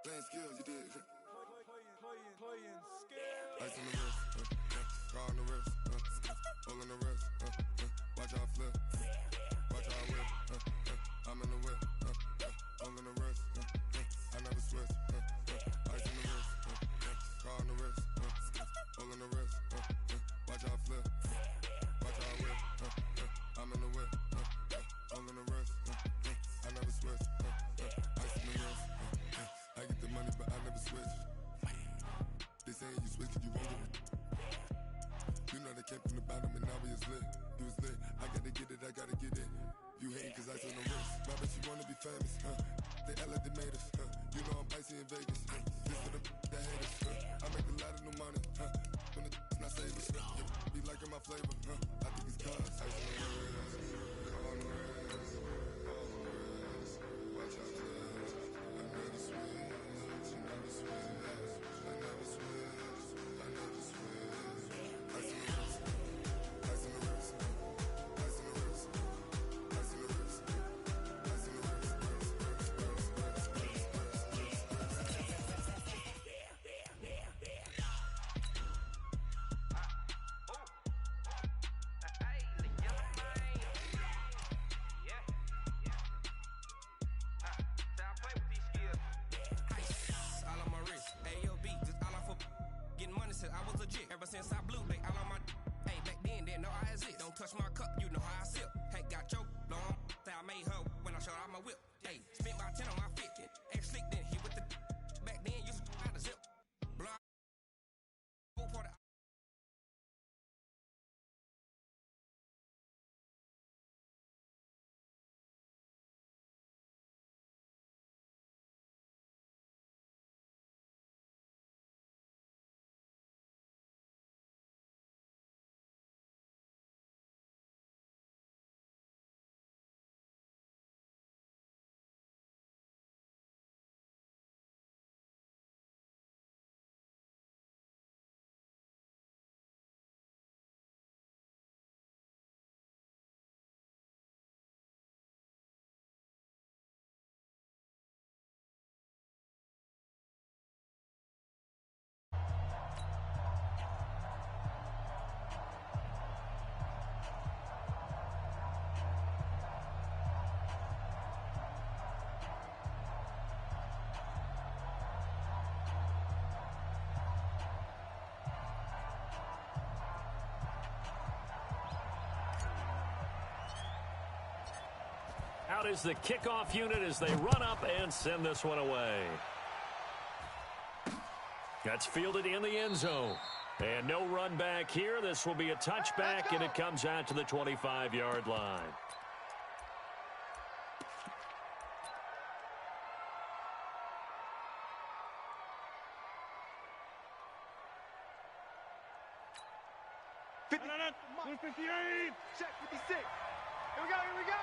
Playing skills, you did. Playing skills. Ice on the wrist, car on the wrist, hole in the wrist, watch how I flip, watch how I whip, I'm in the whip, hole in the wrist, I never switch, ice on the wrist, car on the wrist, hole in the wrist, watch how I flip, watch how I whip, I'm in the whip, hole in the wrist, I never switch, ice on the wrist, I get the money but I never switch. They say you switch it, you won't get it. You know they came from the bottom and now we is lit. You was lit, I gotta get it, I gotta get it. You hating cause ice on the wrist. Why bet you wanna be famous, They act like they made us, You know I'm icy in Vegas, This for the that hate us, I make a lot of new money, When the not savers, Be liking my flavor, I think it's cause ice on the wrist, on the wrist, on the wrist. Watch out, cuz I never switch, you never switch. I never switch, I never switch. Ice in the wrist, ice in the wrist, ice in the wrist, ice in the wrist, ice in the wrist, I was legit ever since I blew they all on my hey back then didn't know I exist. Don't touch my cup, you know how I sip. Hey, got choked long that I made her when I showed out my whip. Hey, spent about 10 on my 50. Ex slick then hit with the back then used to out the zip. Block for the Out is the kickoff unit as they run up and send this one away. That's fielded in the end zone. And no run back here. This will be a touchback, and it comes out to the 25-yard line. Number 58. Check 56. Here we go, here we go.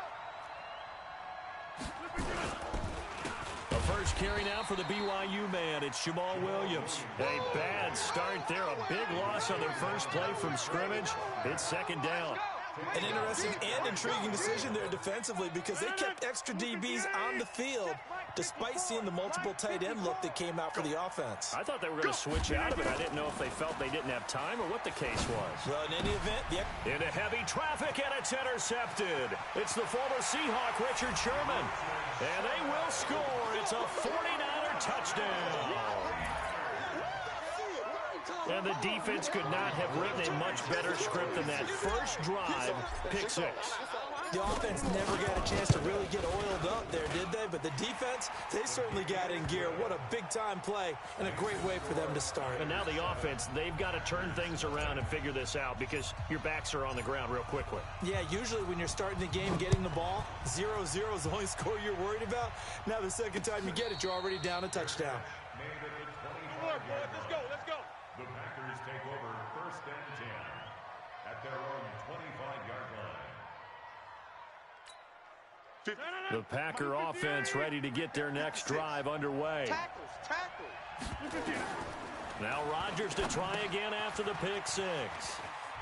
The first carry now for the BYU man. It's Jamal Williams. A bad start there. A big loss on their first play from scrimmage. It's second down. An interesting and intriguing decision there defensively because they kept extra DBs on the field despite seeing the multiple tight end look that came out for the offense. I thought they were going to switch out of it. I didn't know if they felt they didn't have time or what the case was. Well, in any event, into heavy traffic, and it's intercepted. It's the former Seahawk, Richard Sherman. And they will score. It's a 49er touchdown. And the defense could not have written a much better script than that first drive, pick six. The offense never got a chance to really get oiled up there, did they? But the defense, they certainly got in gear. What a big-time play and a great way for them to start. And now the offense, they've got to turn things around and figure this out because your backs are on the ground real quickly. Yeah, usually when you're starting the game, getting the ball, 0-0 is the only score you're worried about. Now the second time you get it, you're already down a touchdown. Let's go, let's go. The Packers take over first and 10 at their own 25-yard line. The Packer offense ready to get their next drive underway. Tackles. Now Rodgers to try again after the pick six.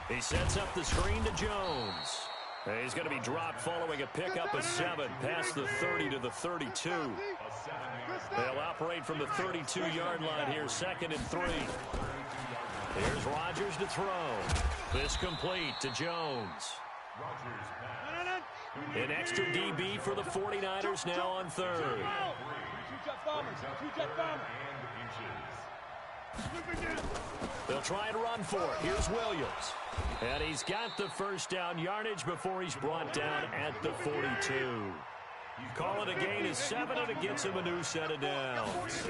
He sets up the screen to Jones. He's going to be dropped following a pickup of 7 past the 30 to the 32. They'll operate from the 32-yard line here, 2nd and 3. Here's Rodgers to throw. This complete to Jones. An extra DB for the 49ers now on 3rd. They'll try and run for it. Here's Williams. And he's got the first down yardage before he's brought down at the 42. Call it a gain of 7, and it gets him a new set of downs.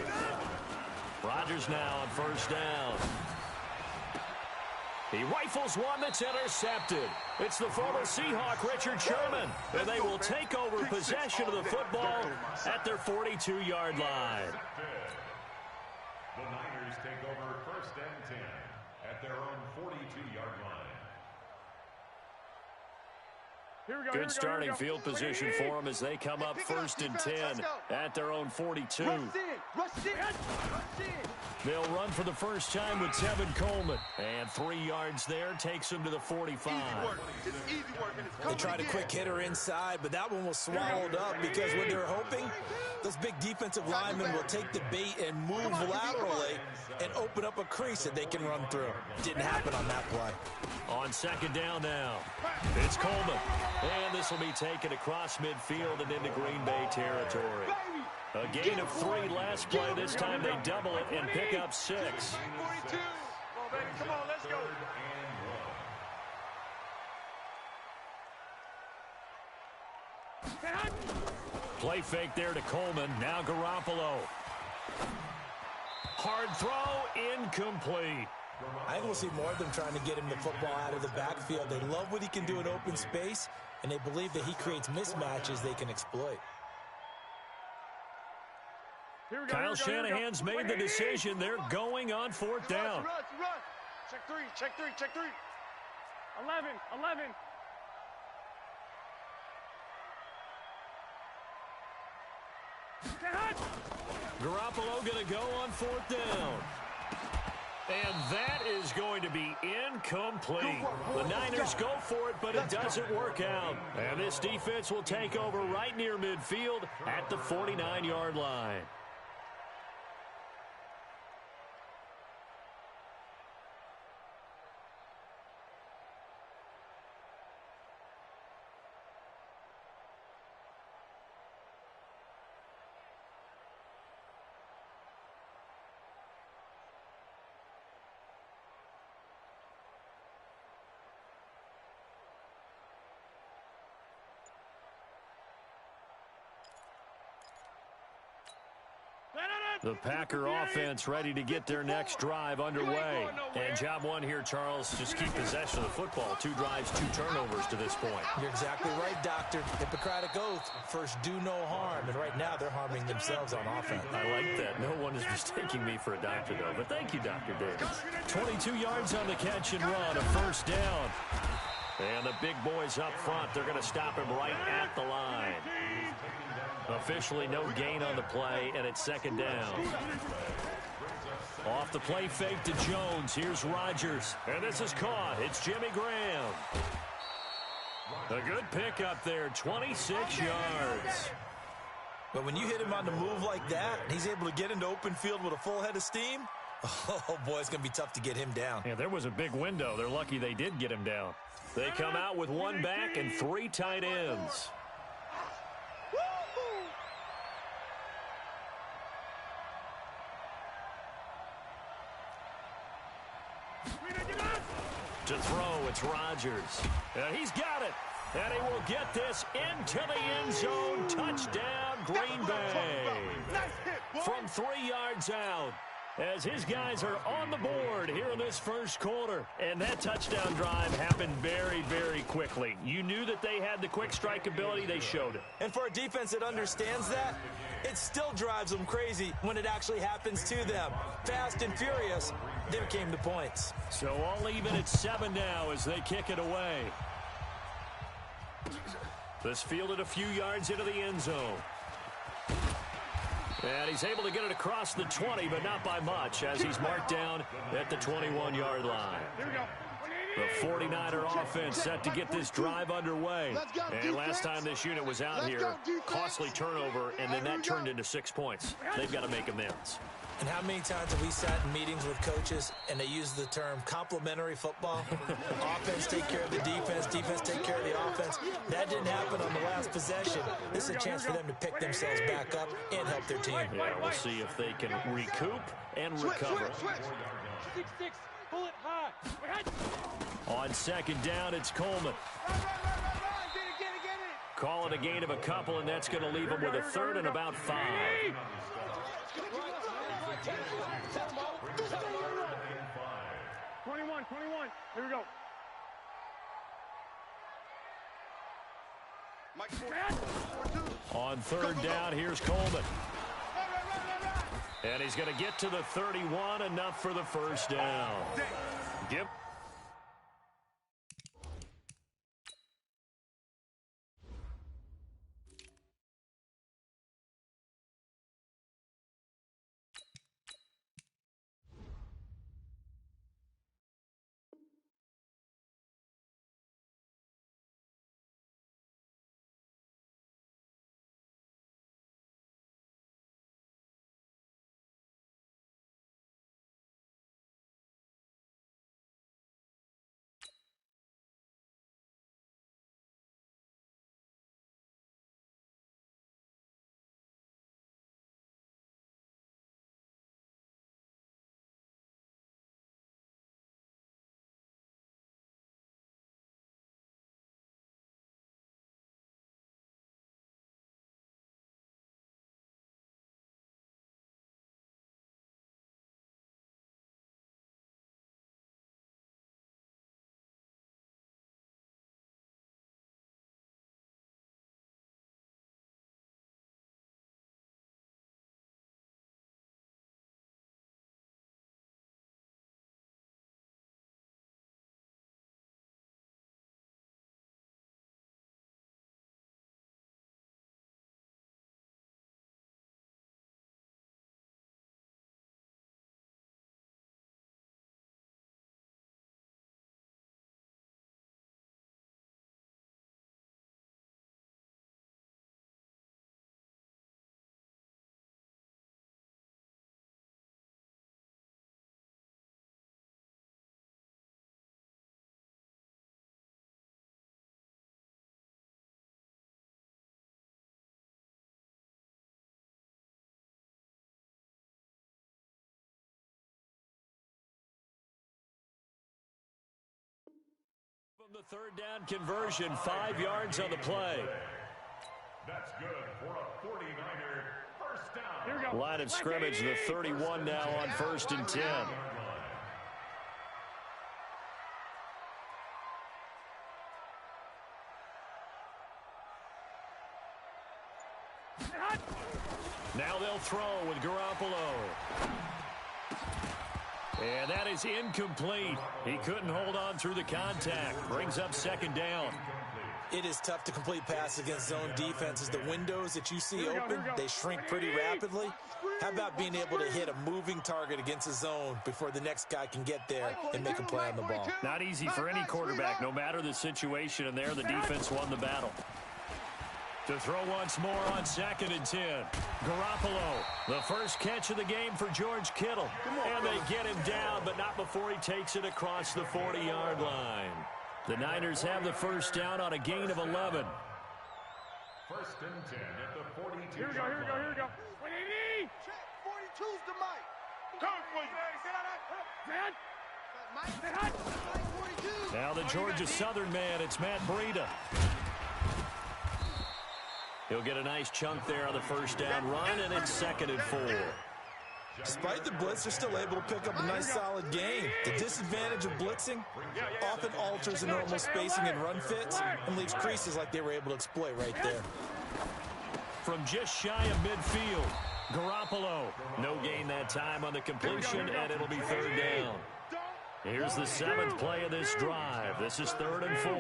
Rodgers now on 1st down. He rifles one that's intercepted. It's the former Seahawk, Richard Sherman. And they will take over possession of the football at their 42-yard line. The Niners take over 1st and 10 at their own 42-yard line. Good starting field position for them as they come up 1st and 10 at their own 42. They'll run for the first time with Tevin Coleman. And 3 yards there takes them to the 45. They tried a quick hitter inside, but that one was swallowed up because what they're hoping, those big defensive linemen will take the bait and move laterally and open up a crease that they can run through. Didn't happen on that play. On 2nd down now, it's Coleman. And this will be taken across midfield and into Green Bay territory. A gain of 3 last play. This time they double it and pick up 6. 42. Come on, baby. Come on, let's go. Play fake there to Coleman. Now Garoppolo. Hard throw, incomplete. I think we'll see more of them trying to get him the football out of the backfield. They love what he can do in open space, and they believe that he creates mismatches they can exploit. Kyle Shanahan's made the decision. They're going on 4th down. Run. Check three. 11. Garoppolo going to go on 4th down. And that is going to be incomplete. The Niners go for it, but it doesn't work out. And this defense will take over right near midfield at the 49-yard line. The Packer offense ready to get their next drive underway. And job 1 here, Charles, just keep possession of the football. 2 drives, 2 turnovers to this point. You're exactly right, Doctor. Hippocratic oath. First, do no harm. And right now, they're harming themselves on offense. I like that. No one is mistaking me for a doctor, though. But thank you, Dr. Davis. 22 yards on the catch and run. A 1st down. And the big boys up front, they're going to stop him right at the line. Officially no gain on the play, and it's 2nd down. Off the play fake to Jones. Here's Rodgers. And this is caught. It's Jimmy Graham. A good pickup there, 26 yards. But when you hit him on the move like that, and he's able to get into open field with a full head of steam, oh, boy, it's going to be tough to get him down. Yeah, there was a big window. They're lucky they did get him down. They come out with 1 back and 3 tight ends. To throw, it's Rodgers. And he's got it. And he will get this into the end zone. Touchdown, Green Bay. From 3 yards out, as his guys are on the board here in this 1st quarter. And that touchdown drive happened very, very quickly. You knew that they had the quick strike ability. They showed it. And for a defense that understands that, it still drives them crazy when it actually happens to them. Fast and furious, there came the points. So all even at 7 now as they kick it away. This fielded a few yards into the end zone. And he's able to get it across the 20, but not by much, as he's marked down at the 21-yard line. Here we go. The 49er offense set to get this drive underway. And last time this unit was out here, costly turnover, and then that turned into 6 points. They've got to make amends. And how many times have we sat in meetings with coaches and they use the term complementary football? Offense take care of the defense, defense take care of the offense. That didn't happen on the last possession. This is a chance for them to pick themselves back up and help their team. Yeah, we'll see if they can recoup and recover. 6-6, pull it high. On second down, it's Coleman. Get it. Call it a gain of a couple, and that's going to leave them with a third and about 5. 21. Here we go. On third down, here's Coleman. And he's going to get to the 31, enough for the first down. Yep. From the third down conversion, 5 yards on the play. That's good for a 49er first down. Here we go. Line of scrimmage, the 31 now on 1st and 10. Now they'll throw with Garoppolo. And that is incomplete. He couldn't hold on through the contact. Brings up second down. It is tough to complete passes against zone defenses. The windows that you see open, they shrink pretty rapidly. How about being able to hit a moving target against a zone before the next guy can get there and make a play on the ball? Not easy for any quarterback, no matter the situation, and there the defense won the battle. To throw once more on 2nd and 10. Garoppolo, the first catch of the game for George Kittle. And they get him down, but not before he takes it across the 40-yard line. The Niners have the first down on a gain of 11. 1st and 10 at the 42. Here we go. 180. Check. 42's the mic. Come for you. Now the Georgia Southern man, it's Matt Breida. He'll get a nice chunk there on the first down run, and it's 2nd and 4. Despite the blitz, they're still able to pick up a nice solid gain. The disadvantage of blitzing often alters the normal spacing and run fits and leaves creases like they were able to exploit right there. From just shy of midfield, Garoppolo. No gain that time on the completion, and it'll be 3rd down. Here's the 7th play of this drive. This is 3rd and 4.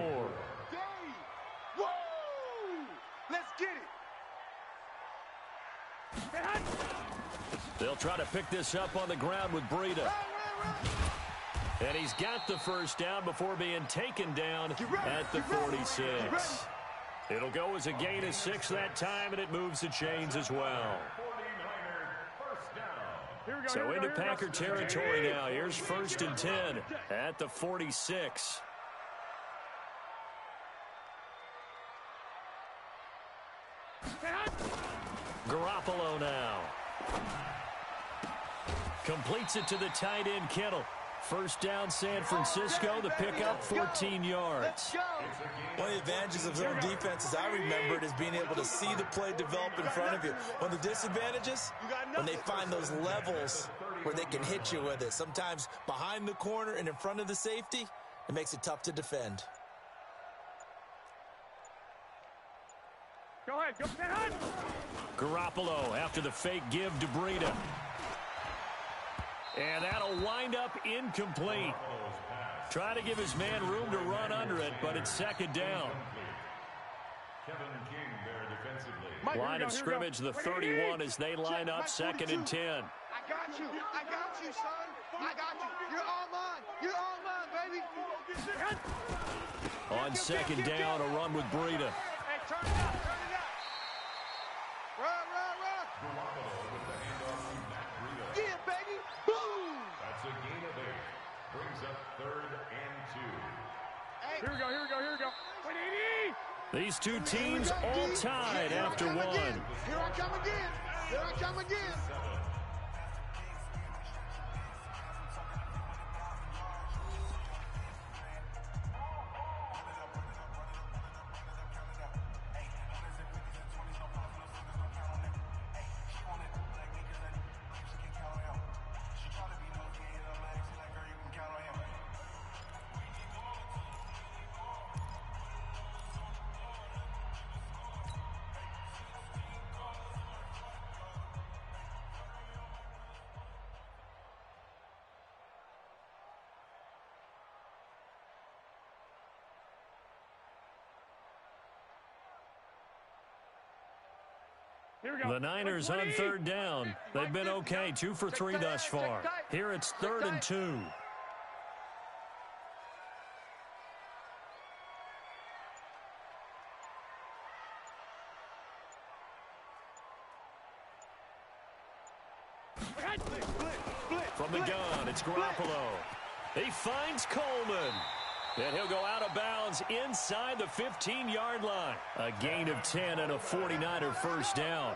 Whoa! Let's get it. They'll try to pick this up on the ground with Breida. And he's got the first down before being taken down at the 46. It'll go as a gain of 6 that time, and it moves the chains as well. So into Packer territory now. Here's 1st and 10 at the 46. Garoppolo now. Completes it to the tight end, Kittle. First down, San Francisco. The pickup, 14 yards. One of the advantages of zone defense, as I remember it, is being able to see the play develop in front of you. One of the disadvantages, when they find those levels where they can hit you with it. Sometimes behind the corner and in front of the safety, it makes it tough to defend. Go ahead, go ahead. Garoppolo after the fake give to Breida. And that'll wind up incomplete. Try to give his man room to run under it, but it's 2nd down. Kevin King there defensively. Line of scrimmage, the 31 as they line up 2nd and 10. I got you, son. I got you. You're all mine. You're all mine, baby. On 2nd down, a run with Breida. Hey, turn it up, turn it up. Run. Garoppolo with the handoff to Matt Breida. Yeah, baby. Boom. That's a gain of 8. Brings up 3rd and 2. Hey. Here we go. 180. These two teams all tied after one. Here I come again. The Niners on 3rd down. They've been okay, 2 for 3 thus far. Here it's 3rd and 2. From the gun, it's Garoppolo. He finds Coleman. And he'll go out of bounds inside the 15-yard line. A gain of 10 and a 49er first down.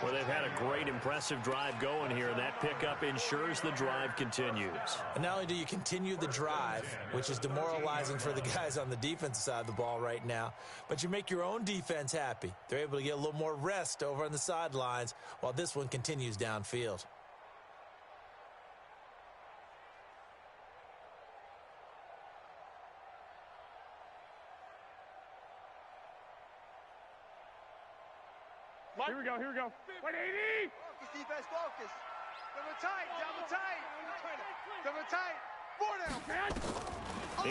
Well, they've had a great, impressive drive going here, and that pickup ensures the drive continues. And not only do you continue the drive, which is demoralizing for the guys on the defensive side of the ball right now, but you make your own defense happy. They're able to get a little more rest over on the sidelines while this one continues downfield. Here we go. 180. Focus, defense, focus. Double tight. Double tight. 4 down.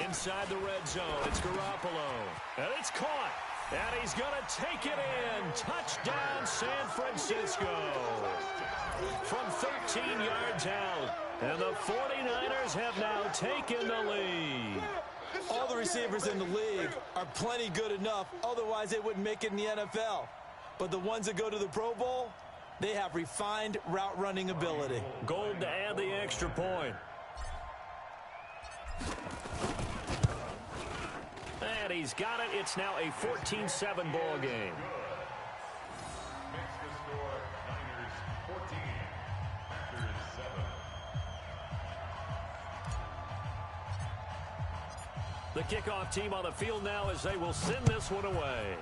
Inside the red zone, it's Garoppolo. And it's caught. And he's going to take it in. Touchdown, San Francisco. From 13 yards out. And the 49ers have now taken the lead. All the receivers in the league are plenty good enough. Otherwise, they wouldn't make it in the NFL. But the ones that go to the Pro Bowl, they have refined route running ability. Gold to add the extra point. And he's got it. It's now a 14-7 ball game. Makes the score Niners 14, Packers 7. The kickoff team on the field now as they will send this one away.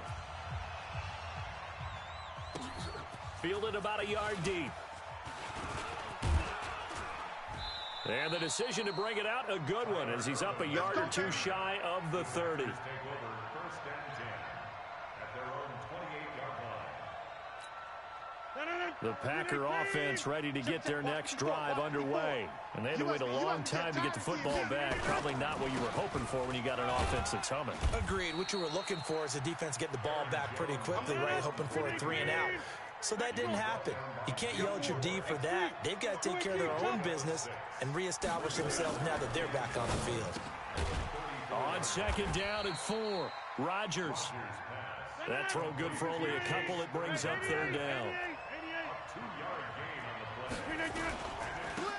Fielded about a yard deep. And the decision to bring it out, a good one, as he's up a yard or two shy of the 30. Take over 1st and 10 at their own 28-yard line. The Packer offense ready to get their next drive underway. And they had to wait a long time to get the football back. Probably not what you were hoping for when you got an offense that's humming. Agreed. What you were looking for is the defense getting the ball back pretty quickly, right? Hoping for a 3 and out. So that didn't happen. You can't yell at your D for that. They've got to take care of their own business and reestablish themselves now that they're back on the field. On second down and 4, Rodgers. That throw good for only a couple. It brings up third down.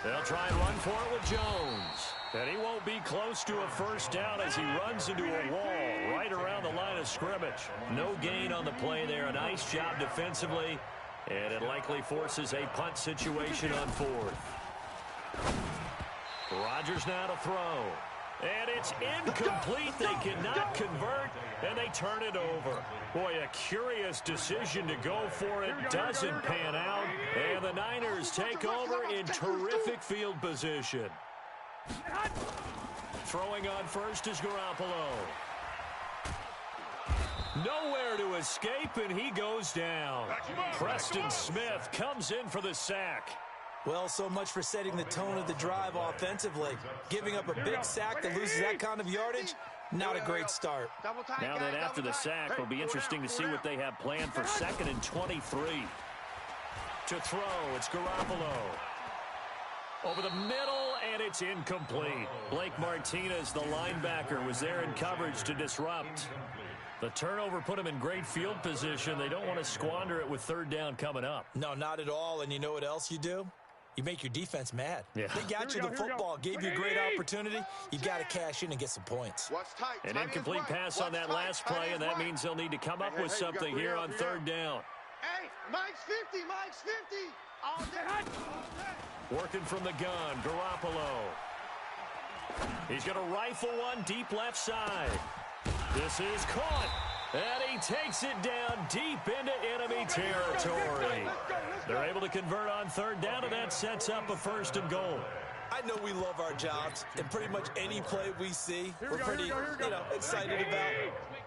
They'll try and run for it with Jones. And he won't be close to a first down as he runs into a wall right around the line of scrimmage. No gain on the play there. A nice job defensively. And it likely forces a punt situation on 4th. Rodgers now to throw. And it's incomplete. They cannot convert, and they turn it over. Boy, a curious decision to go for it. Doesn't pan out, and the Niners take over in terrific field position. Throwing on first is Garoppolo. Nowhere to escape, and he goes down. Preston Smith comes in for the sack. Well, so much for setting the tone of the drive offensively. Giving up a big sack that loses that kind of yardage, not a great start. Now that after the sack, it'll be interesting to see what they have planned for 2nd and 23. To throw, it's Garoppolo. Over the middle, and it's incomplete. Blake Martinez, the linebacker, was there in coverage to disrupt. The turnover put him in great field position. They don't want to squander it with third down coming up. No, not at all. And you know what else you do? You make your defense mad. Yeah. They got you the football, gave you a great opportunity. You got to cash in and get some points. An incomplete pass on that last play, and that means they'll need to come up with something here on third down. Hey, Mike's 50, Mike's 50. All day. Working from the gun, Garoppolo. He's going to rifle one deep left side. This is caught, and he takes it down deep into enemy territory. They're able to convert on third down, and that sets up a 1st and goal. I know we love our jobs, and pretty much any play we see, we're pretty, excited about.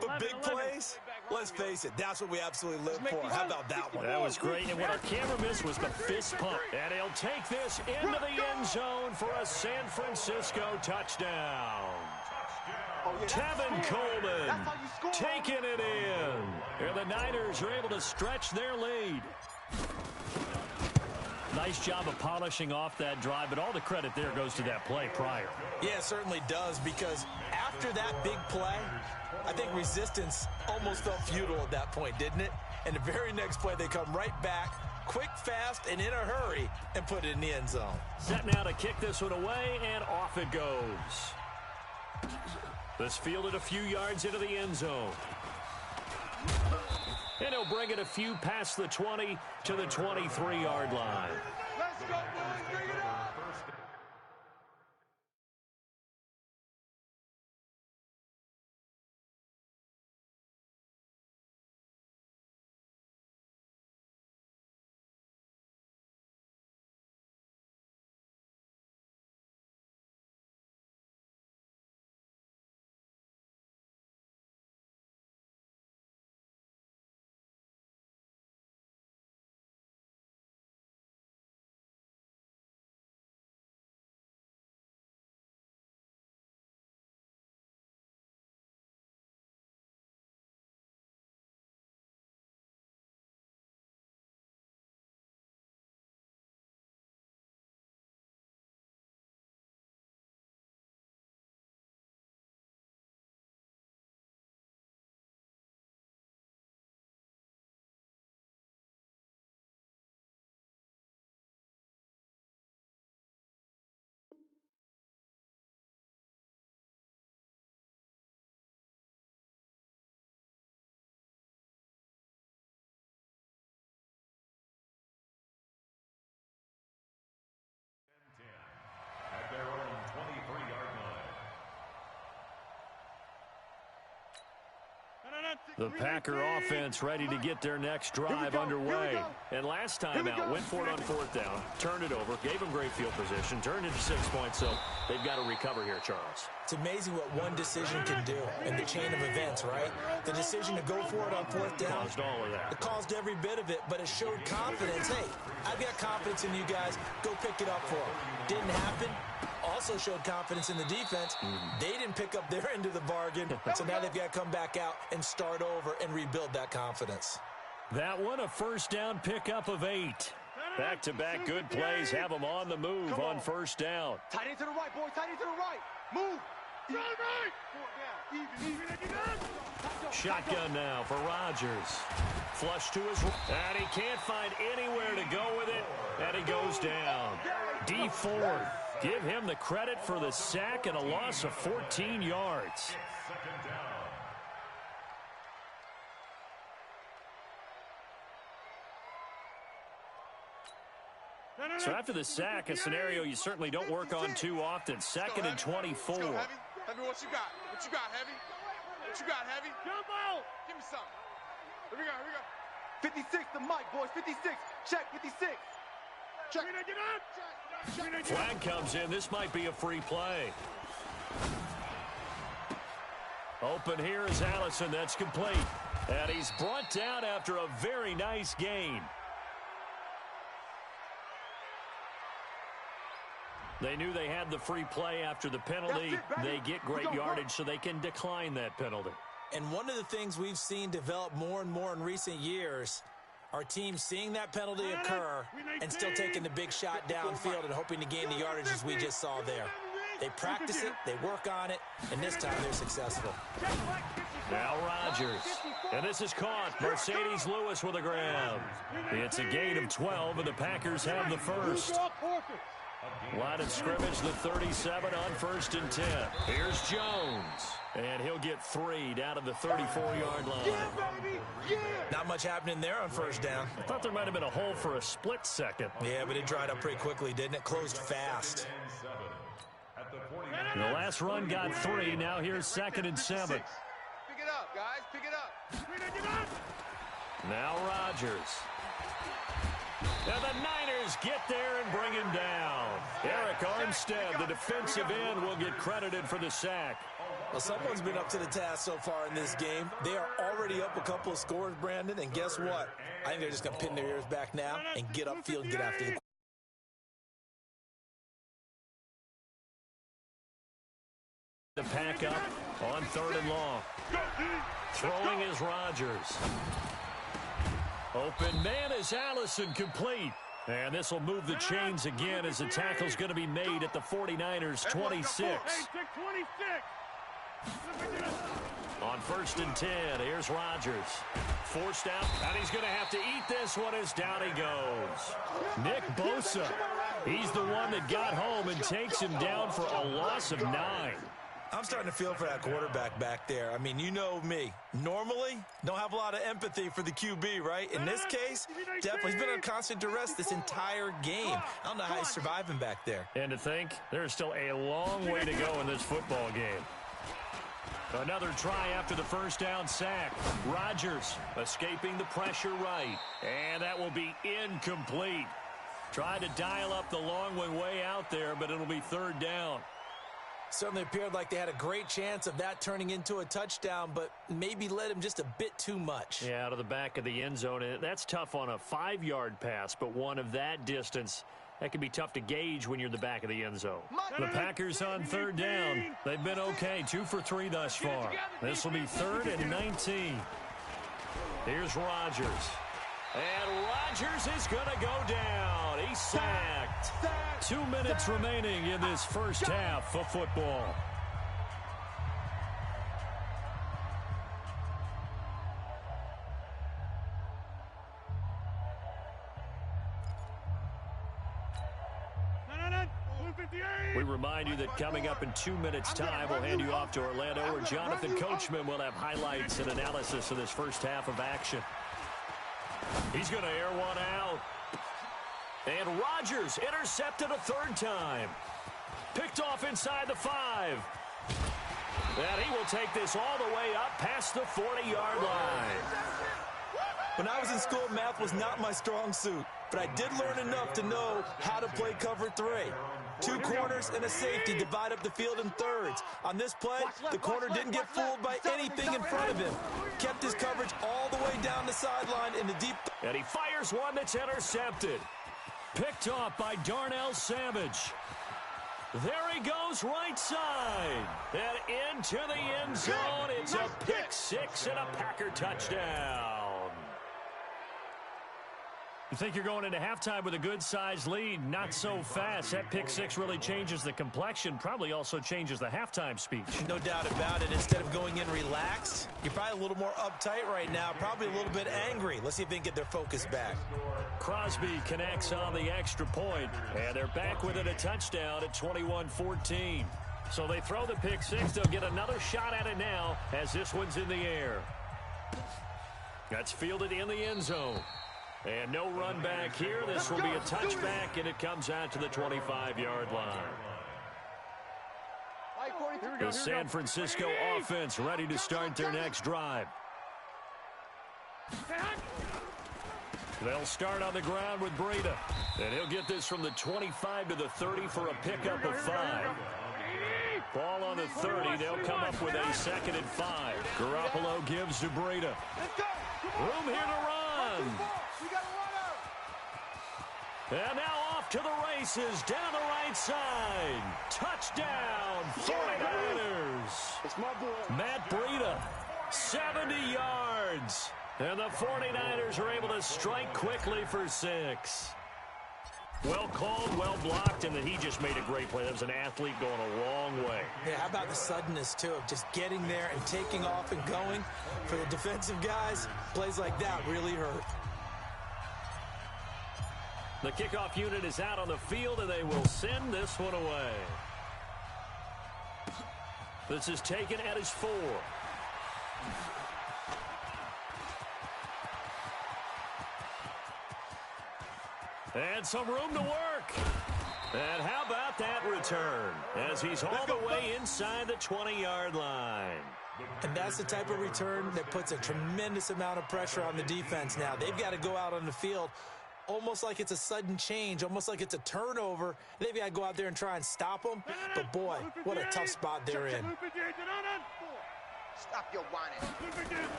But big plays, let's face it, that's what we absolutely live for. How about that one? That was great, and what our camera missed was the fist pump. And he'll take this into the end zone for a San Francisco touchdown. Tevin Coleman taking it in. And the Niners are able to stretch their lead. Nice job of polishing off that drive, but all the credit there goes to that play prior. Yeah, it certainly does, because after that big play, I think resistance almost felt futile at that point, didn't it? And the very next play, they come right back, quick, fast, and in a hurry, and put it in the end zone. Set now to kick this one away, and off it goes. This fielded a few yards into the end zone. And he'll bring it a few past the 20 to the 23-yard line. Let's go, boys. Bring it up. At their own 23-yard line. The Packer offense ready to get their next drive underway. And last time out, went for it on fourth down, turned it over, gave them great field position, turned it to 6 points, so they've got to recover here, Charles. It's amazing what one decision can do in the chain of events, right? The decision to go for it on fourth down. Caused all of that. It caused every bit of it, but it showed confidence. Hey, I've got confidence in you guys. Go pick it up for them. Didn't happen. Also showed confidence in the defense. They didn't pick up their end of the bargain, so now they've got to come back out and start over and rebuild that confidence. That one a first down pickup of 8. Back-to-back good plays have them on the move on first down. Tight end to the right, boys. Tight end to the right. Move. Right. Shotgun now for Rodgers. Flush to his right. And he can't find anywhere to go with it. And he goes down. D Ford. Give him the credit for the sack and a loss of 14 yards. So after the sack, a scenario you certainly don't work on too often. 2nd and 24. Heavy, what you got? What you got, Heavy? What you got, Heavy? Jump out! Give me something. Here we go. 56 to Mike, boys. 56. Check, 56. Check. Flag comes in. This might be a free play. Open here is Allison. That's complete. And he's brought down after a very nice gain. They knew they had the free play after the penalty. They get great yardage, so they can decline that penalty. And one of the things we've seen develop more and more in recent years are teams seeing that penalty occur and still taking the big shot downfield and hoping to gain the yardage as we just saw there. They practice it, they work on it, and this time they're successful. Now Rodgers. And this is caught. Mercedes Lewis with a grab. It's a gain of 12, and the Packers have the first. Line of scrimmage, the 37 on 1st and 10. Here's Jones. And he'll get 3 down to the 34-yard line. Not much happening there on first down. I thought there might have been a hole for a split second. Yeah, but it dried up pretty quickly, didn't it? Closed fast. The last run got 3. Now here's 2nd and 7. Pick it up, guys. Pick it up. Now Rodgers. And the Niners get there and bring him down. Eric Armstead, the defensive end, will get credited for the sack. Well, someone's been up to the task so far in this game. They are already up a couple of scores, Brandon, and guess what? I think they're just going to pin their ears back now and get upfield and get after the pack up on 3rd and long. Throwing is Rodgers. Open man is Allison, complete. And this will move the chains again as the tackle's going to be made at the 49ers 26. On 1st and 10, here's Rodgers. Forced out, and he's going to have to eat this one as down he goes. Nick Bosa, he's the one that got home and takes him down for a loss of 9. I'm starting to feel for that quarterback back there. I mean, you know me. Normally, don't have a lot of empathy for the QB, right? In this case, definitely he's been on constant duress this entire game. I don't know how he's surviving back there. And to think, there's still a long way to go in this football game. Another try after the first down sack. Rodgers escaping the pressure right. And that will be incomplete. Tried to dial up the long one way out there, but it'll be 3rd down. Certainly appeared like they had a great chance of that turning into a touchdown, but maybe led him just a bit too much. Yeah, out of the back of the end zone. That's tough on a 5-yard pass, but one of that distance, that can be tough to gauge when you're in the back of the end zone. The Packers on 3rd down. They've been okay, 2 for 3 thus far. This will be 3rd and 19. Here's Rodgers. And Rodgers is going to go down. He's sacked. 2 minutes remaining in this first half of football. We remind you that coming up in 2 minutes' time, we'll hand you off to Orlando, where Jonathan Coachman will have highlights and analysis of this first half of action. He's going to air one out. And Rodgers intercepted a 3rd time. Picked off inside the 5. And he will take this all the way up past the 40-yard line. When I was in school, math was not my strong suit, but I did learn enough to know how to play cover 3. 2 corners and a safety divide up the field in thirds. On this play, the corner didn't get fooled by anything in front of him. Kept his coverage all the way down the sideline in the deep. And he fires one that's intercepted. Picked off by Darnell Savage. There he goes right side. And into the end zone. It's a pick 6 and a Packer touchdown. You think you're going into halftime with a good-sized lead. Not so fast. That pick six really changes the complexion, probably also changes the halftime speech. No doubt about it. Instead of going in relaxed, you're probably a little more uptight right now, probably a little bit angry. Let's see if they can get their focus back. Crosby connects on the extra point, and they're back within a touchdown at 21-14. So they throw the pick six. They'll get another shot at it now as this one's in the air. That's fielded in the end zone. And no run back here. This will be a touchback, and it comes out to the 25-yard line. The San Francisco offense ready to start their next drive. They'll start on the ground with Breida. And he'll get this from the 25 to the 30 for a pickup of 5. Ball on the 30. They'll come up with a 2nd and 5. Garoppolo gives to Breida. Room here to run. And now off to the races, down the right side. Touchdown, 49ers. It's my boy. Matt Breida, 70 yards. And the 49ers are able to strike quickly for 6. Well called, well blocked, and then he just made a great play. That was an athlete going a long way. Yeah, how about the suddenness, too, of just getting there and taking off and going? For the defensive guys, plays like that really hurt. The kickoff unit is out on the field, and they will send this one away. This is taken at his 4. And some room to work. And how about that return? As he's all the way inside the 20-yard line. And that's the type of return that puts a tremendous amount of pressure on the defense now. They've got to go out on the field almost like it's a sudden change, almost like it's a turnover. They've got to go out there and try and stop them. But, boy, what a tough spot they're in. Stop your whining.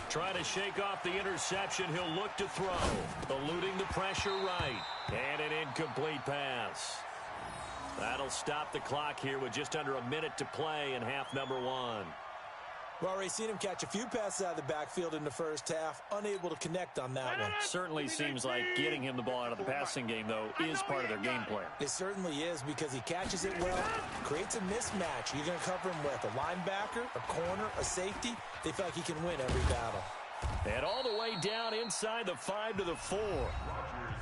Trying to shake off the interception. He'll look to throw. Eluding the pressure right. And an incomplete pass. That'll stop the clock here with just under a minute to play in half number 1. We've already seen him catch a few passes out of the backfield in the first half, unable to connect on that one. Certainly seems like getting him the ball out of the passing game, though, is part of their game plan. It certainly is because he catches it well, creates a mismatch. You're going to cover him with a linebacker, a corner, a safety. They feel like he can win every battle. And all the way down inside the 5 to the 4.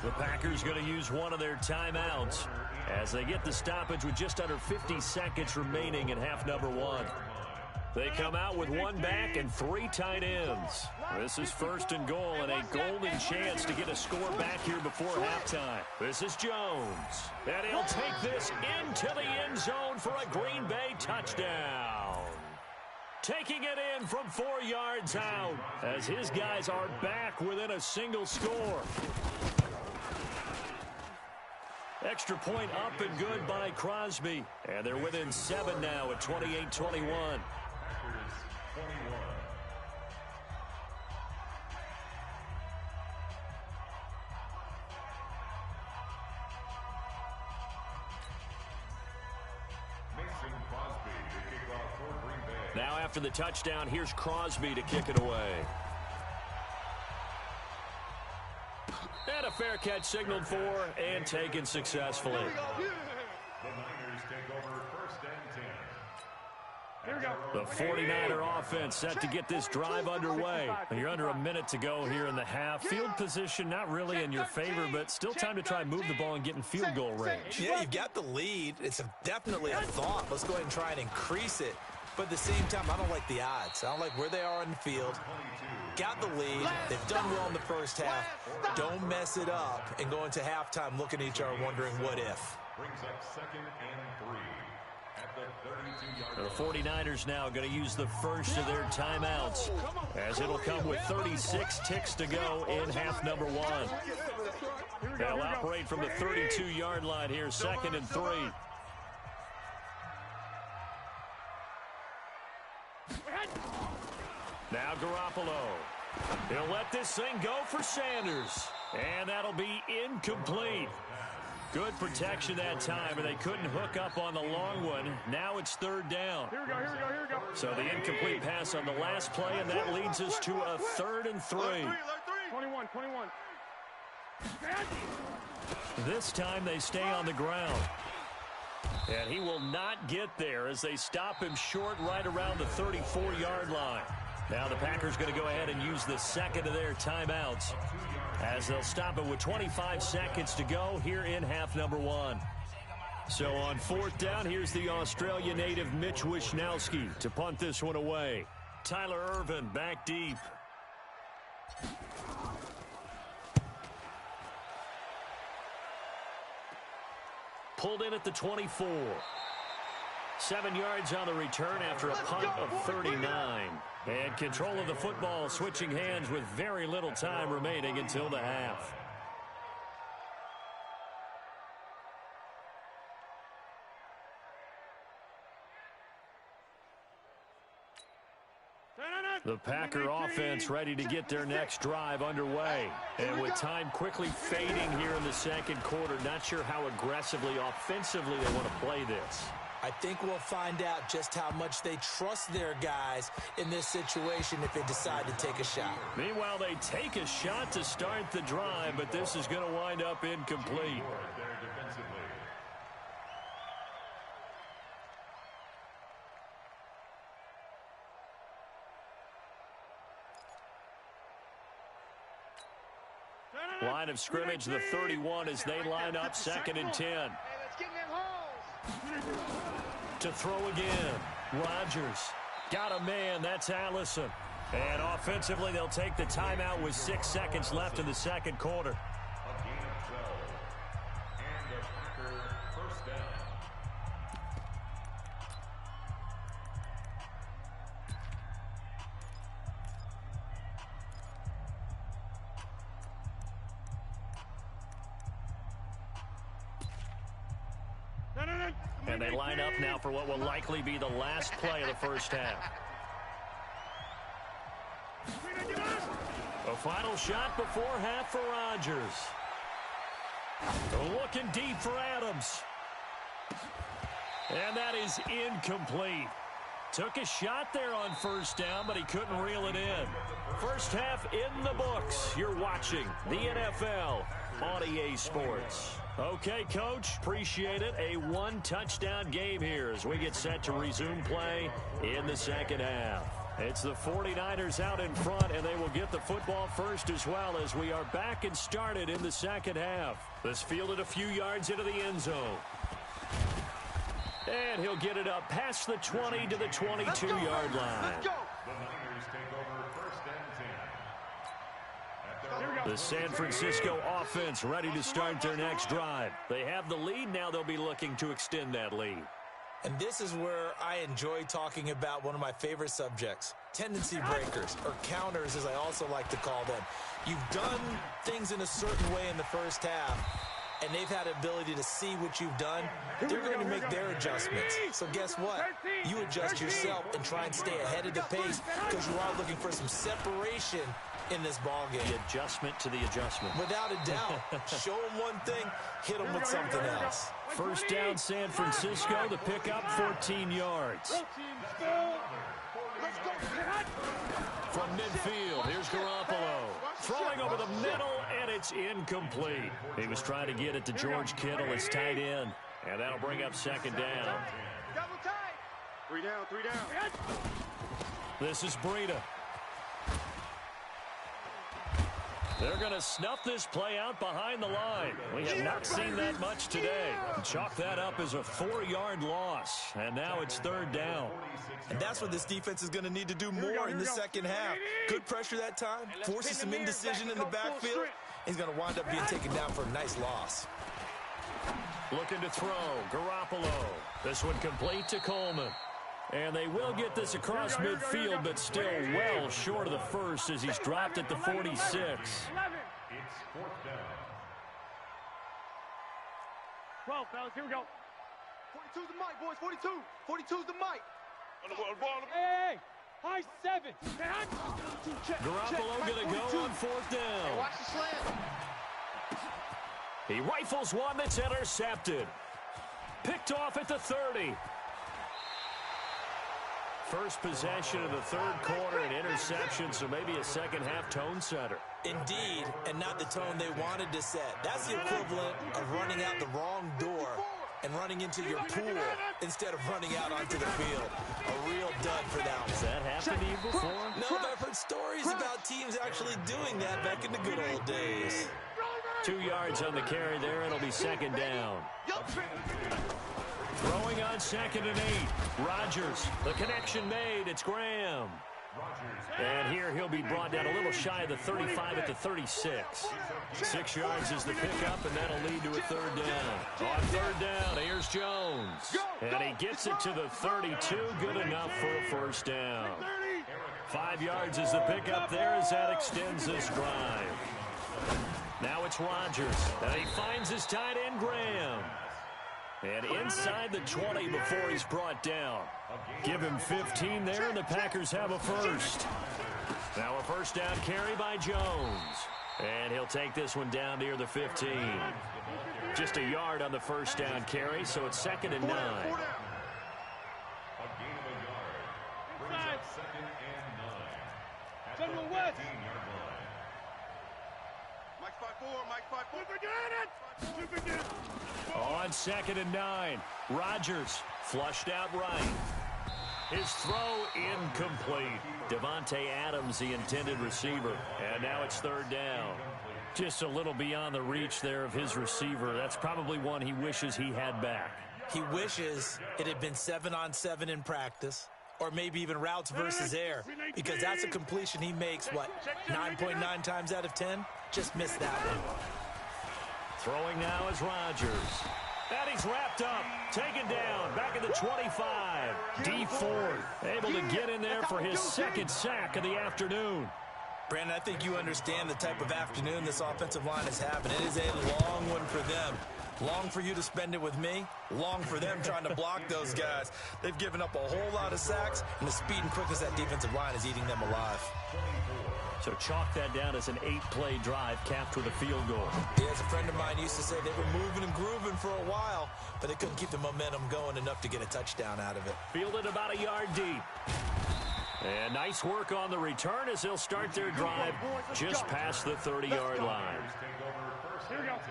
The Packers going to use one of their timeouts as they get the stoppage with just under 50 seconds remaining in half number 1. They come out with one back and 3 tight ends. This is 1st and goal and a golden chance to get a score back here before halftime. This is Jones. And he'll take this into the end zone for a Green Bay touchdown. Taking it in from 4 yards out as his guys are back within a single score. Extra point up and good by Crosby. And they're within 7 now at 28-21. Now after the touchdown, here's Crosby to kick it away. And a fair catch signaled for and taken successfully. The Niners take over 1st and 10. The 49er offense set to get this drive underway. You're under a minute to go here in the half. Field position not really in your favor, but still time to try and move the ball and get in field goal range. Yeah, you've got the lead. It's definitely a thought. Let's go ahead and try and increase it. But at the same time, I don't like the odds. I don't like where they are on the field. Got the lead. They've done well in the first half. Don't mess it up and go into halftime looking at each other wondering what if. Brings up 2nd and 3 at the 32-yard The 49ers now going to use the first of their timeouts as it'll come with 36 ticks to go in half number 1. They'll operate from the 32-yard line here, 2nd and 3. Now Garoppolo. He'll let this thing go for Sanders. And that'll be incomplete. Good protection that time, and they couldn't hook up on the long one. Now it's 3rd down. Here we go. So the incomplete pass on the last play, and that leads us to a 3rd and 3. 21. This time they stay on the ground. And he will not get there as they stop him short right around the 34-yard line. Now the Packers going to go ahead and use the second of their timeouts as they'll stop it with 25 seconds to go here in half number one. So on fourth down, here's the Australia native Mitch Wishnowski to punt this one away. Tyler Ervin back deep. Pulled in at the 24. 7 yards on the return after a punt of 39. And control of the football switching hands with very little time remaining until the half. The Packer offense ready to get their next drive underway. And with time quickly fading here in the second quarter, not sure how aggressively, offensively they want to play this. I think we'll find out just how much they trust their guys in this situation if they decide to take a shot. Meanwhile, they take a shot to start the drive, but this is going to wind up incomplete. Line of scrimmage, the 31 as they line up 2nd and 10. To throw again. Rodgers got a man. That's Allison. And offensively, they'll take the timeout with 6 seconds left in the second quarter. A gain of 12. And the Packer first down. And they line up now for what will likely be the last play of the first half. A final shot before half for Rodgers. Looking deep for Adams. And that is incomplete. Took a shot there on first down, but he couldn't reel it in. First half in the books. You're watching the NFL on EA Sports. Okay, Coach, appreciate it. A one-touchdown game here as we get set to resume play in the second half. It's the 49ers out in front, and they will get the football first as well as we are back and started in the second half. This fielded a few yards into the end zone. And he'll get it up past the 20 to the 22-yard line. The Niners take over first and 10. The San Francisco offense ready to start their next drive. They have the lead. Now they'll be looking to extend that lead. And this is where I enjoy talking about one of my favorite subjects, tendency breakers, or counters as I also like to call them. You've done things in a certain way in the first half, and they've had the ability to see what you've done. They're going to make their adjustments. So guess what? You adjust yourself and try and stay ahead of the pace because you are looking for some separation in this ball game. The adjustment to the adjustment. Without a doubt. Show them one thing, hit them with something else. First down, San Francisco. The pickup, 14 yards. From midfield, here's Garoppolo. Throwing over the middle, and it's incomplete. He was trying to get it to George Kittle, his tight end. And that'll bring up second down. Three down. This is Breida. They're going to snuff this play out behind the line. We have not seen that much today. Chalk that up as a 4-yard loss. And now it's third down. And that's what this defense is going to need to do more in the second half. Good pressure that time. Forces some indecision in the backfield. He's going to wind up being taken down for a nice loss. Looking to throw. Garoppolo. This one complete to Coleman. And they will get this across midfield, but still well short of the first as he's dropped at the 46. It's fourth down. 12, fellas, here we go. 42's the mic, boys, 42. 42's the mic. Hey, high 7. Garoppolo going to go on fourth down. Watch the slant. He rifles one that's intercepted. Picked off at the 30. First possession of the third quarter, an interception, so maybe a second half tone setter. Indeed, and not the tone they wanted to set. That's the equivalent of running out the wrong door and running into your pool instead of running out onto the field. A real dud for that one. Has that happened to you before? No, but I've heard stories about teams actually doing that back in the good old days. 2 yards on the carry there. It'll be second down. Throwing on 2nd and 8. Rodgers. The connection made. It's Graham. And here he'll be brought down a little shy of the 35 at the 36. 6 yards is the pickup, and that'll lead to a third down. On third down, here's Jones. And he gets it to the 32. Good enough for a first down. 5 yards is the pickup there as that extends this drive. Now it's Rodgers. And he finds his tight end, Graham. And inside the 20 before he's brought down. Give him 15 there, and the Packers have a first. Now a first down carry by Jones. And he'll take this one down near the 15. Just a yard on the first down carry, so it's 2nd and 9. A gain of a yard. Brings up 2nd and 9. At the 15-yard line. Mike 5-4, Mike 5-4. On 2nd and 9, Rodgers flushed out right. His throw incomplete. Devontae Adams, the intended receiver. And now it's third down. Just a little beyond the reach there of his receiver. That's probably one he wishes he had back. He wishes it had been 7-on-7 in practice, or maybe even routes versus air, because that's a completion he makes, what, 9.9 times out of 10? Just missed that one. Throwing now is Rodgers. And he's wrapped up, taken down, back at the 25. D Ford able to get in there for his 2nd sack of the afternoon. Brandon, I think you understand the type of afternoon this offensive line is having. It is a long one for them. Long for you to spend it with me. Long for them trying to block those guys. They've given up a whole lot of sacks, and the speed and quickness of that defensive line is eating them alive. So chalk that down as an 8-play drive capped with a field goal. Yeah, as a friend of mine used to say, they were moving and grooving for a while, but they couldn't keep the momentum going enough to get a touchdown out of it. Fielded about a yard deep. And nice work on the return as they'll start their drive just past the 30-yard line.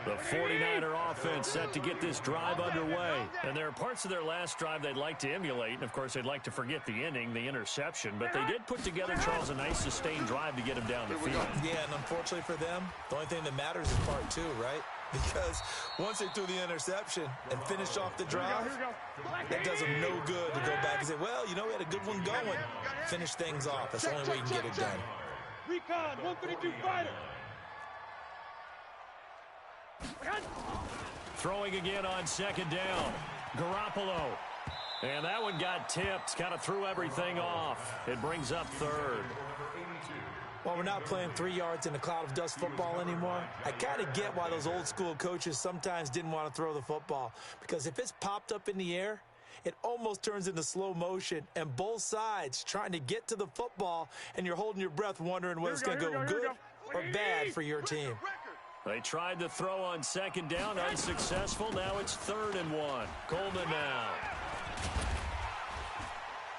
The 49er offense set to get this drive underway. And there are parts of their last drive they'd like to emulate. And, of course, they'd like to forget the inning, the interception. But they did put together, Charles, a nice sustained drive to get him down the field. Yeah, and unfortunately for them, the only thing that matters is part 2, right? Because once they threw the interception and finished off the drive, that does them no good to go back and say, well, you know, we had a good one going. Finish things off. That's the only way you can get it done. Recon, 132 fighter. Throwing again on 2nd down. Garoppolo. And that one got tipped. Kind of threw everything off. It brings up 3rd. Well, we're not playing 3 yards in a cloud of dust football anymore. I kind of get why those old school coaches sometimes didn't want to throw the football. Because if it's popped up in the air, it almost turns into slow motion. And both sides trying to get to the football, and you're holding your breath wondering whether it's going to go good or bad for your team. They tried to throw on 2nd down, unsuccessful. Now it's 3rd and 1. Coleman now.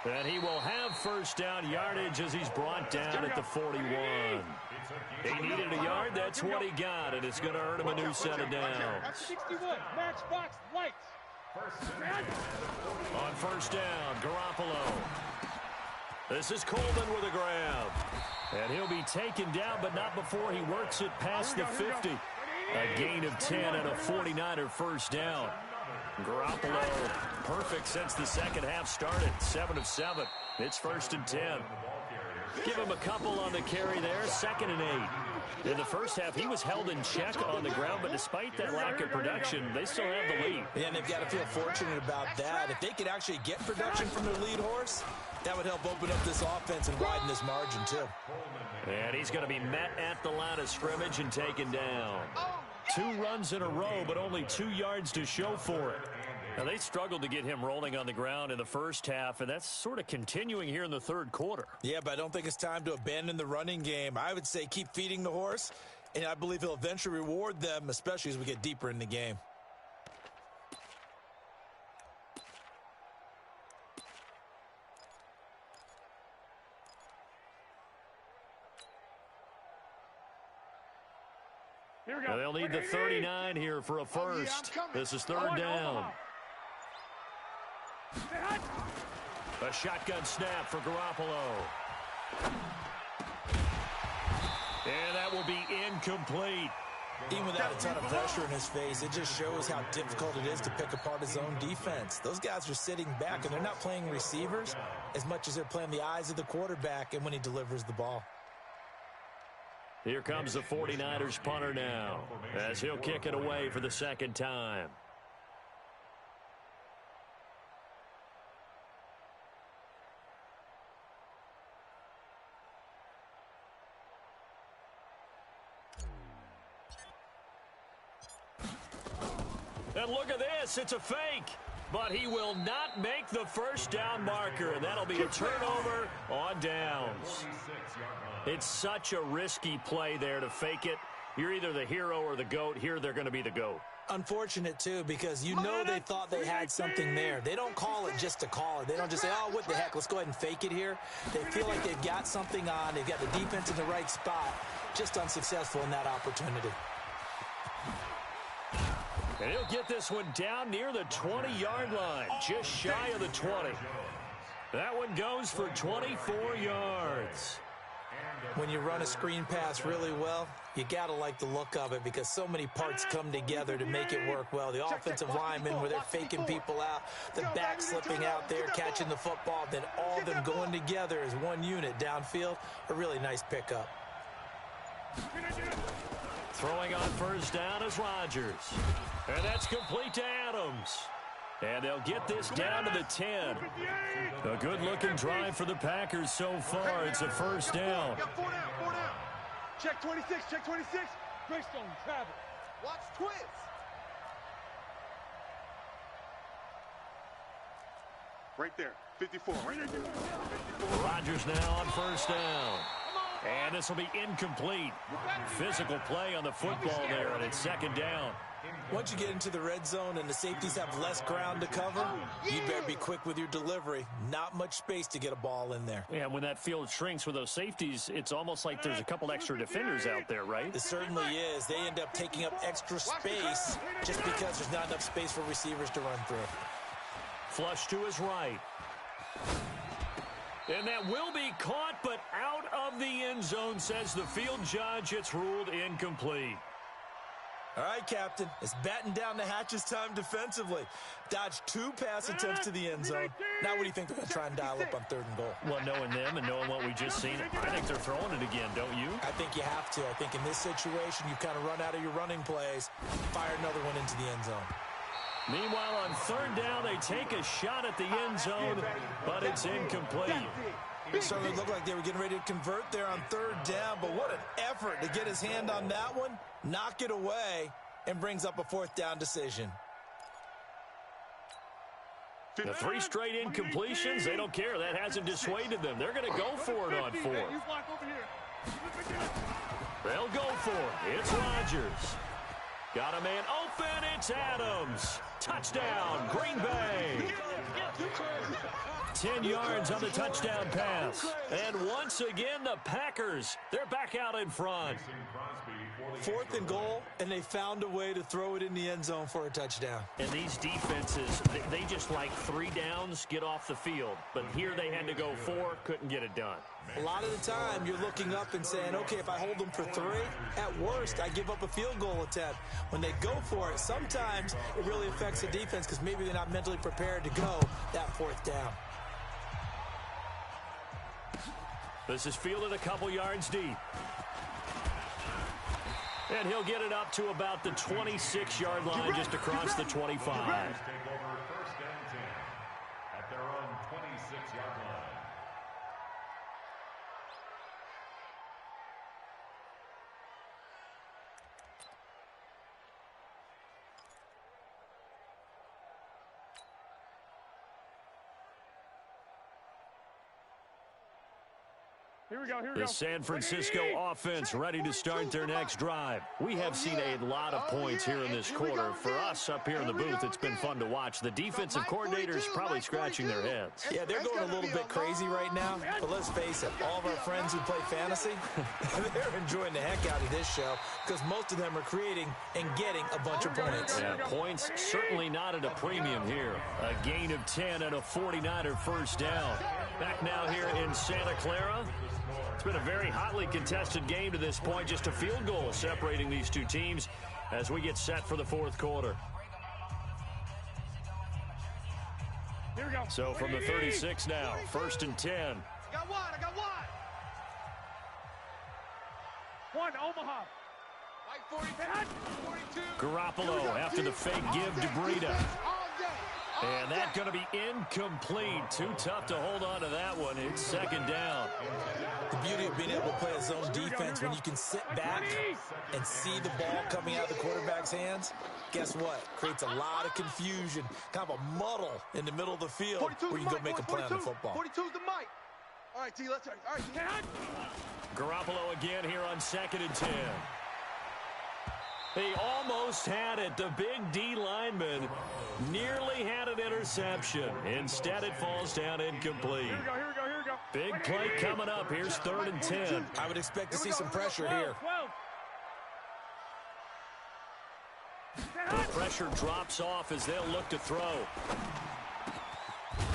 And he will have first down yardage as he's brought down at the 41. He needed a yard. That's what he got, and it's going to earn him a new set of downs. 61, Matchbox Lights. On first down, Garoppolo. This is Coleman with a grab. And he'll be taken down, but not before he works it past the 50. A gain of 10 and a 49er first down. Garoppolo, perfect since the second half started. 7 of 7. It's 1st and 10. Give him a couple on the carry there. 2nd and 8. In the first half, he was held in check on the ground, but despite that lack of production, they still have the lead. Yeah, and they've got to feel fortunate about that. If they could actually get production from their lead horse, that would help open up this offense and widen this margin, too. And he's going to be met at the line of scrimmage and taken down. 2 runs in a row, but only 2 yards to show for it. Now, they struggled to get him rolling on the ground in the first half, and that's sort of continuing here in the third quarter. Yeah, but I don't think it's time to abandon the running game. I would say keep feeding the horse, and I believe he'll eventually reward them, especially as we get deeper in the game. Now they'll need the 39 here for a first. This is third down. A shotgun snap for Garoppolo. And that will be incomplete. Even without a ton of pressure in his face, it just shows how difficult it is to pick apart his own defense. Those guys are sitting back, and they're not playing receivers as much as they're playing the eyes of the quarterback and when he delivers the ball. Here comes the 49ers punter now, as he'll kick it away for the second time. And look at this, it's a fake. But he will not make the first down marker, and that'll be a turnover on downs. It's such a risky play there to fake it. You're either the hero or the GOAT. Here they're going to be the GOAT. Unfortunate, too, because you know they thought they had something there. They don't call it just to call it. They don't just say, oh, what the heck, let's go ahead and fake it here. They feel like they've got something on. They've got the defense in the right spot. Just unsuccessful in that opportunity. And he'll get this one down near the 20-yard line, just shy of the 20. That one goes for 24 yards. When you run a screen pass really well, you got to like the look of it because so many parts come together to make it work well. The offensive linemen, where they're faking people out, the back slipping out there, catching the football, then all of them going together as one unit downfield, a really nice pickup. Throwing on first down is Rodgers. And that's complete to Adams. And they'll get this down to the 10. A good-looking drive for the Packers so far. It's a first down. Four down. Check 26, check 26. Greystone, travel. Watch twist. Right there, 54. Right there. 54. Rodgers now on first down. And this will be incomplete. Physical play on the football there, and it's second down. Once you get into the red zone and the safeties have less ground to cover, you better be quick with your delivery. Not much space to get a ball in there. Yeah, when that field shrinks with those safeties, it's almost like there's a couple extra defenders out there, right? It certainly is. They end up taking up extra space just because there's not enough space for receivers to run through. Flush to his right. And that will be caught, but out of the end zone, says the field judge. It's ruled incomplete. All right, Captain. It's batten down the hatches time defensively. Dodged 2 pass attempts to the end zone. Now what do you think they're going to try and dial up on 3rd and goal? Well, knowing them and knowing what we just seen, I think they're throwing it again, don't you? I think you have to. I think in this situation, you've kind of run out of your running plays. Fire another one into the end zone. Meanwhile, on 3rd down, they take a shot at the end zone, but it's incomplete. It certainly looked like they were getting ready to convert there on 3rd down, but what an effort to get his hand on that one, knock it away, and brings up a 4th down decision. The 3 straight incompletions, they don't care. That hasn't dissuaded them. They're going to go for it on 4th. They'll go for it. It's Rodgers. Got a man open. It's Adams. Touchdown, Green Bay. 10 yards on the touchdown pass. And once again, the Packers, they're back out in front. 4th and goal, and they found a way to throw it in the end zone for a touchdown. And these defenses, they just like 3 downs, get off the field. But here they had to go 4, couldn't get it done. A lot of the time, you're looking up and saying, okay, if I hold them for 3, at worst, I give up a field goal attempt. When they go for it, sometimes it really affects the defense because maybe they're not mentally prepared to go that 4th down. This is fielded a couple yards deep. And he'll get it up to about the 26-yard line, just across the 25. Take over 1st and 10 at their own 26-yard line. The San Francisco offense ready to start their next drive. We have seen a lot of points here in this quarter. For us up here in the booth, it's been fun to watch. The defensive coordinators probably scratching their heads. Yeah, they're going a little bit crazy right now. But let's face it, all of our friends who play fantasy, they're enjoying the heck out of this show because most of them are creating and getting a bunch of points. Yeah, points certainly not at a premium here. A gain of 10 and a 49er first down. Back now here in Santa Clara. It's been a very hotly contested game to this point. Just a field goal separating these two teams as we get set for the fourth quarter. Here we go. So from the 36 now, 1st and 10. I got one. One, Omaha. White 42. Garoppolo after the fake give to Breida. And that's going to be incomplete. Too tough to hold on to that one. It's second down. The beauty of being able to play a zone defense when you can sit back and see the ball coming out of the quarterback's hands, guess what? Creates a lot of confusion, kind of a muddle in the middle of the field where you can go make a play on the football. 42's the mic. All right, T, let's start. All right, Garoppolo again here on 2nd and 10. He almost had it. The big D lineman nearly had an interception. Instead, it falls down incomplete. Here we go. Big play coming up. Here's 3rd and 10. I would expect to see some pressure here. 12. The pressure drops off as they'll look to throw.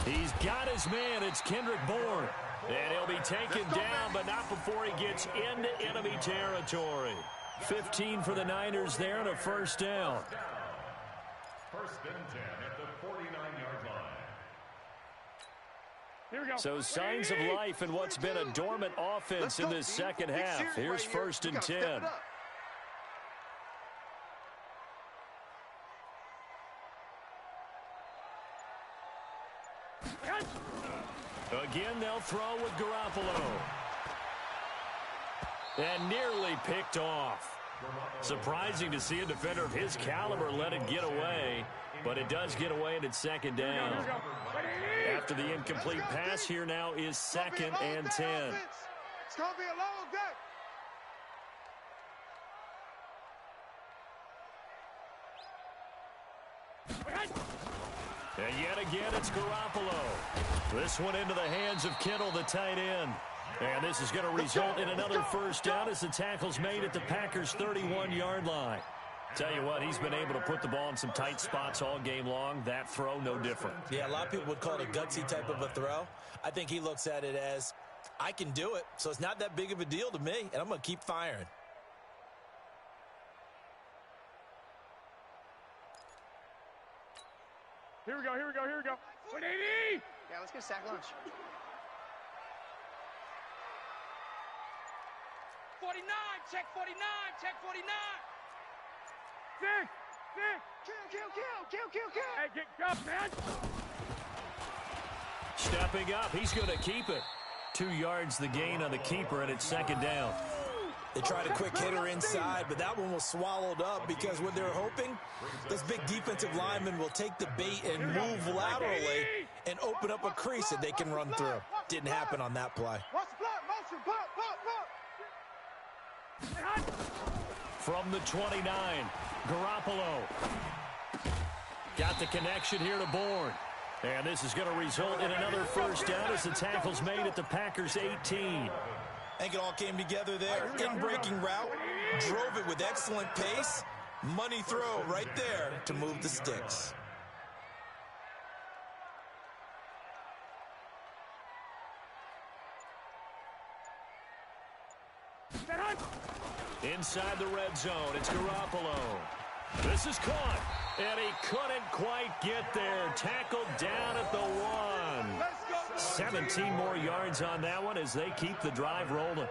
He's got his man. It's Kendrick Bourne. And he'll be taken down, but not before he gets into enemy territory. 15 for the Niners there and a first down. 1st and 10 at the 49-yard line. Here we go. So signs of life in what's been a dormant offense in this second half. Here's 1st and 10. Again, they'll throw with Garoppolo. And nearly picked off. Surprising to see a defender of his caliber let it get away, but it does get away and it's second down. After the incomplete pass, here now is 2nd and 10. It's going to be a long day. And yet again, it's Garoppolo. This one into the hands of Kittle, the tight end. And this is going to result in another first down as the tackle's made at the Packers' 31-yard line. Tell you what, he's been able to put the ball in some tight spots all game long. That throw, no different. Yeah, a lot of people would call it a gutsy type of a throw. I think he looks at it as, I can do it, so it's not that big of a deal to me, and I'm going to keep firing. Here we go. 180. Yeah, let's get a sack lunch. 49, check 49, check 49. Kill. Hey, get up, man. Stepping up, he's going to keep it. 2 yards the gain on the keeper, and it's second down. They tried a quick hitter inside, but that one was swallowed up because what they're hoping, this big defensive lineman will take the bait and move laterally and open up a crease that they can run through. Didn't happen on that play. From the 29, Garoppolo. Got the connection here to Bourne. And this is going to result in another first down as the tackle's made at the Packers' 18. I think it all came together there. In-breaking route, drove it with excellent pace. Money throw right there to move the sticks. Inside the red zone, it's Garoppolo. This is caught, and he couldn't quite get there. Tackled down at the 1. 17 more yards on that one as they keep the drive rolling.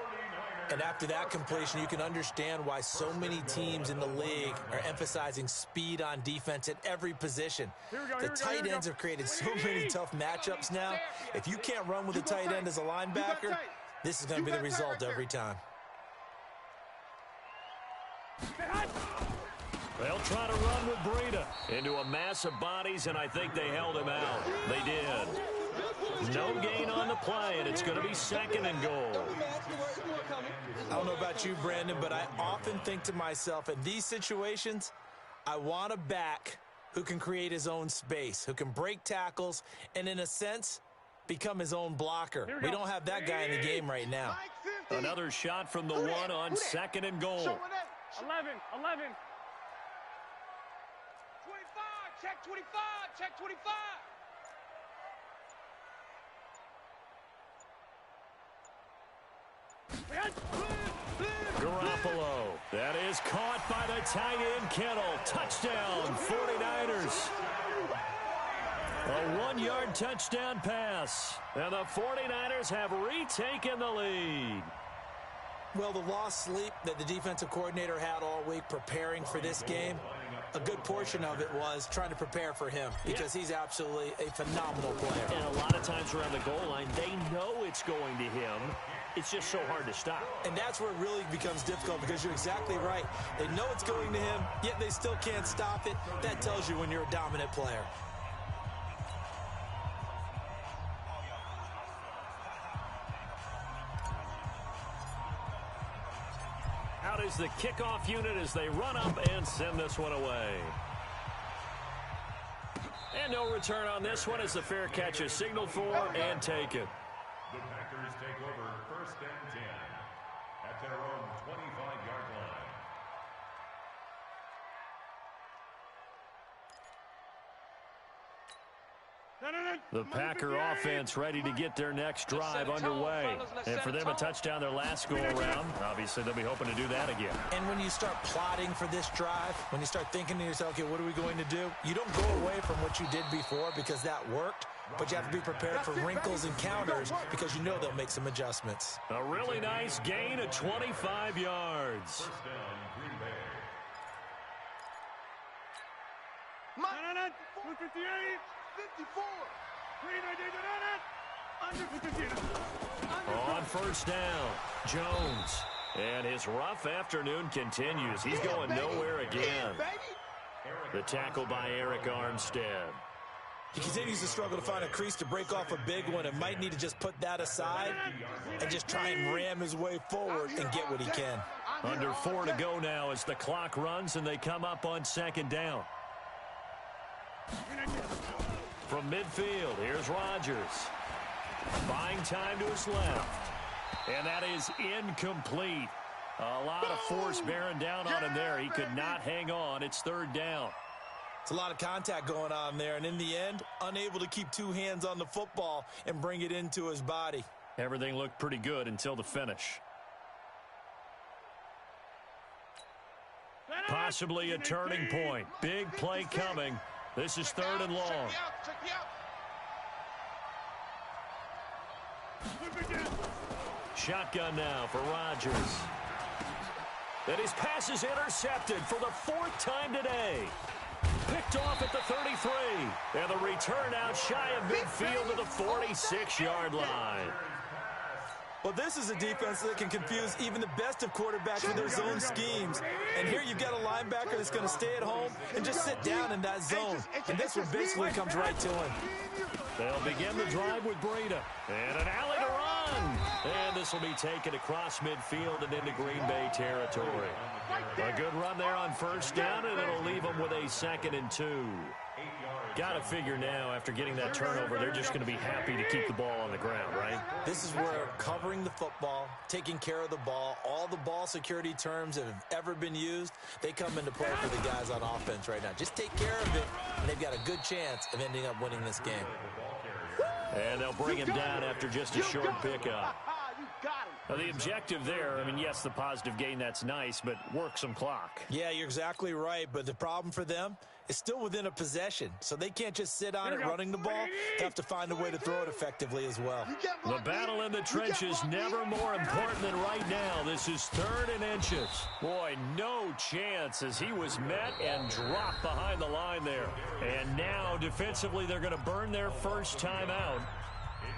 And after that completion, you can understand why so many teams in the league are emphasizing speed on defense at every position. The tight ends have created so many tough matchups now. If you can't run with a tight end as a linebacker, this is going to be the result every time. They'll try to run with Breida into a mass of bodies, and I think they held him out. They did. No gain on the play, and it's going to be second and goal. I don't know about you, Brandon, but I often think to myself, in these situations, I want a back who can create his own space, who can break tackles, and in a sense, become his own blocker. We don't have that guy in the game right now. Another shot from the one on second and goal. 11. 25, check 25, check 25. Garoppolo. That is caught by the tight end, Kittle. Touchdown, 49ers. A 1-yard touchdown pass. And the 49ers have retaken the lead. Well, the lost sleep that the defensive coordinator had all week preparing for this game, a good portion of it was trying to prepare for him because he's absolutely a phenomenal player. And a lot of times around the goal line, they know it's going to him. It's just so hard to stop. And that's where it really becomes difficult because you're exactly right. They know it's going to him, yet they still can't stop it. That tells you when you're a dominant player. Out is the kickoff unit as they run up and send this one away. And no return on this one as the fair catch is signaled for and taken. The Packers take over first and 10 at their own 25-yard line. The Packer offense ready to get their next drive underway. And for them, a touchdown their last go-around. Obviously, they'll be hoping to do that again. And when you start plotting for this drive, when you start thinking to yourself, okay, what are we going to do? You don't go away from what you did before because that worked, but you have to be prepared for wrinkles and counters because you know they'll make some adjustments. A really nice gain of 25 yards. First down, Green Bay. 58, 54. On first down, Jones. And his rough afternoon continues. He's going nowhere again. The tackle by Eric Armstead. He continues to struggle to find a crease to break off a big one and might need to just put that aside and just try and ram his way forward and get what he can. Under 4 to go now as the clock runs and they come up on second down. From midfield, here's Rodgers. Buying time to his left. And that is incomplete. A lot of force bearing down on him there. He could not hang on. It's third down. It's a lot of contact going on there, and in the end, unable to keep two hands on the football and bring it into his body. Everything looked pretty good until the finish. Possibly a turning point. Big play coming. This is third and long. Shotgun now for Rodgers. And his pass is intercepted for the 4th time today. Picked off at the 33. And the return out shy of midfield to the 46-yard line. Well, this is a defense that can confuse even the best of quarterbacks with their zone schemes. And here you've got a linebacker that's going to stay at home and just sit down in that zone. And this one basically comes right to him. They'll begin the drive with Breida. And an alley to run. And this will be taken across midfield and into Green Bay territory. A good run there on first down, and it'll leave them with a 2nd and 2. Got to figure now, after getting that turnover, they're just going to be happy to keep the ball on the ground, right? This is where covering the football, taking care of the ball, all the ball security terms that have ever been used, they come into play for the guys on offense right now. Just take care of it, and they've got a good chance of ending up winning this game. And they'll bring him down after just a short pickup. Now, the objective there, I mean, yes, the positive gain, that's nice, but work some clock. Yeah, you're exactly right, but the problem for them is still within a possession, so they can't just sit on it running the ball. They have to find a way to throw it effectively as well. The battle in the trenches never more important than right now. This is 3rd and inches. Boy, no chance as he was met and dropped behind the line there. And now, defensively, they're going to burn their first time out.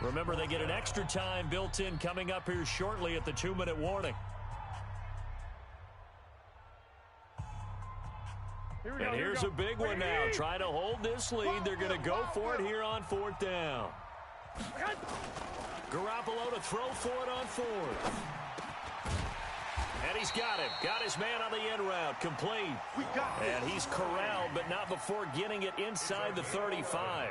Remember, they get an extra time built in coming up here shortly at the 2-minute warning. And here's a big one now. Trying to hold this lead. They're going to go for it here on 4th down. Garoppolo to throw for it on 4th. And he's got him. Got his man on the end route. Complete. And he's corralled, but not before getting it inside the 35.